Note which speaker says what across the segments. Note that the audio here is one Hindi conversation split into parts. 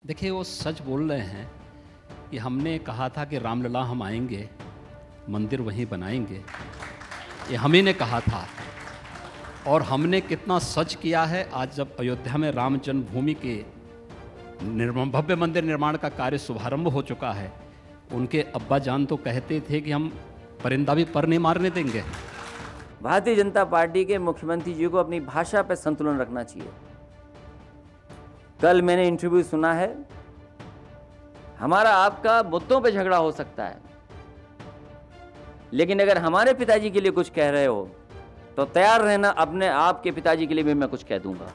Speaker 1: देखिए, वो सच बोल रहे हैं कि हमने कहा था कि रामलला हम आएंगे, मंदिर वहीं बनाएंगे। ये हम ही ने कहा था और हमने कितना सच किया है। आज जब अयोध्या में राम जन्मभूमि के भव्य मंदिर निर्माण का कार्य शुभारंभ हो चुका है, उनके अब्बा जान तो कहते थे कि हम परिंदा भी पर नहीं मारने देंगे।
Speaker 2: भारतीय जनता पार्टी के मुख्यमंत्री जी को अपनी भाषा पर संतुलन रखना चाहिए। कल मैंने इंटरव्यू सुना है, हमारा आपका मुद्दों पे झगड़ा हो सकता है, लेकिन अगर हमारे पिताजी के लिए कुछ कह रहे हो तो तैयार रहना, अपने आपके पिताजी के लिए भी मैं कुछ कह दूंगा।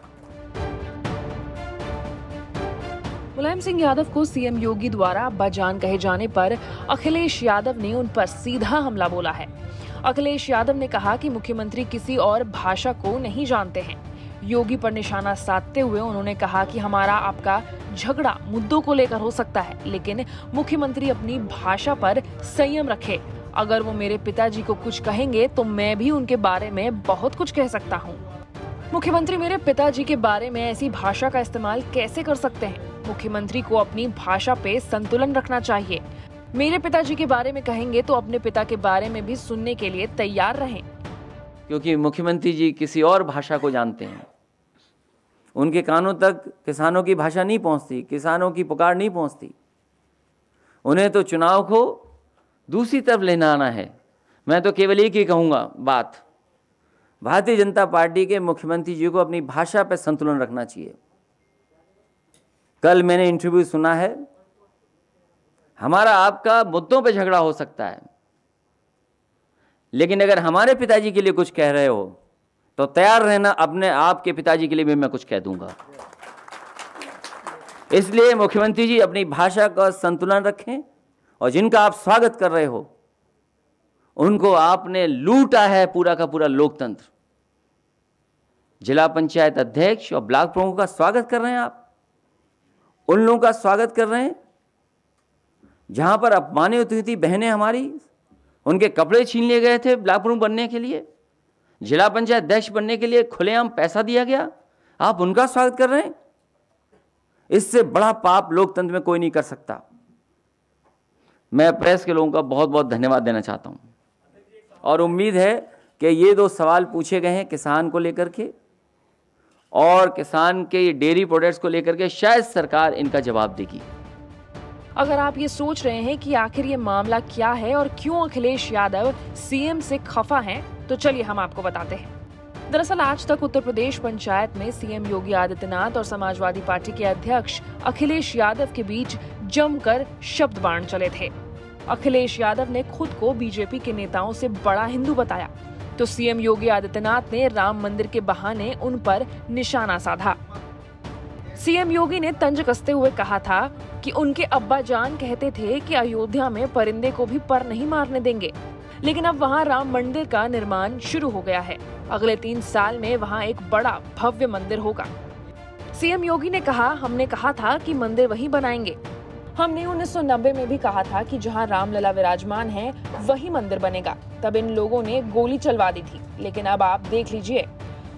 Speaker 3: मुलायम सिंह यादव को सीएम योगी द्वारा अब्बा जान कहे जाने पर अखिलेश यादव ने उन पर सीधा हमला बोला है। अखिलेश यादव ने कहा कि मुख्यमंत्री किसी और भाषा को नहीं जानते हैं। योगी पर निशाना साधते हुए उन्होंने कहा कि हमारा आपका झगड़ा मुद्दों को लेकर हो सकता है, लेकिन मुख्यमंत्री अपनी भाषा पर संयम रखे। अगर वो मेरे पिताजी को कुछ कहेंगे तो मैं भी उनके बारे में बहुत कुछ कह सकता हूँ। मुख्यमंत्री मेरे पिताजी के बारे में ऐसी भाषा का इस्तेमाल कैसे कर सकते हैं? मुख्यमंत्री को अपनी भाषा पे संतुलन रखना चाहिए। मेरे पिताजी के बारे में कहेंगे तो अपने पिता के बारे में भी सुनने के लिए तैयार रहें।
Speaker 2: क्योंकि मुख्यमंत्री जी किसी और भाषा को जानते हैं, उनके कानों तक किसानों की भाषा नहीं पहुंचती, किसानों की पुकार नहीं पहुंचती। उन्हें तो चुनाव को दूसरी तरफ लेना आना है। मैं तो केवल एक ही कहूँगा बात, भारतीय जनता पार्टी के मुख्यमंत्री जी को अपनी भाषा पर संतुलन रखना चाहिए। कल मैंने इंटरव्यू सुना है, हमारा आपका मुद्दों पे झगड़ा हो सकता है, लेकिन अगर हमारे पिताजी के लिए कुछ कह रहे हो तो तैयार रहना, अपने आपके पिताजी के लिए भी मैं कुछ कह दूंगा। इसलिए मुख्यमंत्री जी अपनी भाषा का संतुलन रखें और जिनका आप स्वागत कर रहे हो उनको आपने लूटा है पूरा का पूरा लोकतंत्र। जिला पंचायत अध्यक्ष और ब्लॉक प्रमुख का स्वागत कर रहे हैं आप, उन लोगों का स्वागत कर रहे हैं जहां पर अपमानित हुई थी बहनें हमारी, उनके कपड़े छीन लिए गए थे ब्लॉक प्रमुख बनने के लिए, जिला पंचायत अध्यक्ष बनने के लिए खुलेआम पैसा दिया गया, आप उनका स्वागत कर रहे हैं। इससे बड़ा पाप लोकतंत्र में कोई नहीं कर सकता। मैं प्रेस के लोगों का बहुत बहुत धन्यवाद देना चाहता हूं और उम्मीद है कि ये 2 सवाल पूछे गए हैं किसान को लेकर के और किसान के डेयरी प्रोडक्ट्स को लेकर के, शायद सरकार इनका जवाब देगी।
Speaker 3: अगर आप ये सोच रहे हैं कि आखिर ये मामला क्या है और क्यों अखिलेश यादव सीएम से खफा हैं, तो चलिए हम आपको बताते हैं। दरअसल आज तक उत्तर प्रदेश पंचायत में सीएम योगी आदित्यनाथ और समाजवादी पार्टी के अध्यक्ष अखिलेश यादव के बीच जमकर शब्द बाण चले थे। अखिलेश यादव ने खुद को बीजेपी के नेताओं से बड़ा हिंदू बताया, तो सीएम योगी आदित्यनाथ ने राम मंदिर के बहाने उन पर निशाना साधा। सीएम योगी ने तंज कसते हुए कहा था कि उनके अब्बा जान कहते थे कि अयोध्या में परिंदे को भी पर नहीं मारने देंगे, लेकिन अब वहां राम मंदिर का निर्माण शुरू हो गया है। अगले 3 साल में वहां एक बड़ा भव्य मंदिर होगा। सीएम योगी ने कहा, हमने कहा था कि मंदिर वहीं बनाएंगे। हमने 1990 में भी कहा था कि जहां रामलला विराजमान है वही मंदिर बनेगा। तब इन लोगों ने गोली चलवा दी थी, लेकिन अब आप देख लीजिए,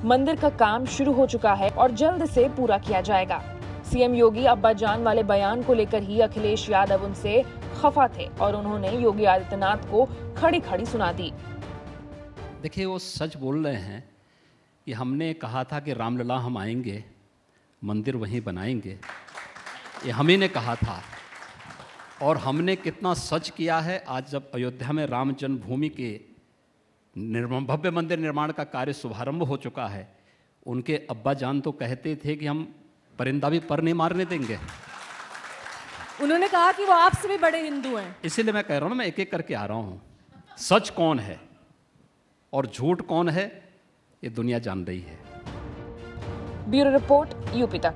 Speaker 3: मंदिर का काम शुरू हो चुका है और जल्द से पूरा किया जाएगा। सीएम योगी अब्बा जान वाले बयान को लेकर ही अखिलेश यादव उनसे खफा थे और उन्होंने योगी आदित्यनाथ को खड़ी खड़ी सुना दी।
Speaker 1: देखिए, वो सच बोल रहे हैं कि हमने कहा था कि रामलला हम आएंगे, मंदिर वहीं बनाएंगे। ये हम ही ने कहा था और हमने कितना सच किया है। आज जब अयोध्या में राम जन्मभूमि के भव्य मंदिर निर्माण का कार्य शुभारंभ हो चुका है, उनके अब्बा जान तो कहते थे कि हम परिंदा भी पर नहीं मारने देंगे।
Speaker 4: उन्होंने कहा कि वो आपसे भी बड़े हिंदू हैं।
Speaker 1: इसीलिए मैं कह रहा हूँ ना, मैं एक एक करके आ रहा हूँ। सच कौन है और झूठ कौन है, ये दुनिया जान रही है।
Speaker 3: ब्यूरो रिपोर्ट, यूपी तक।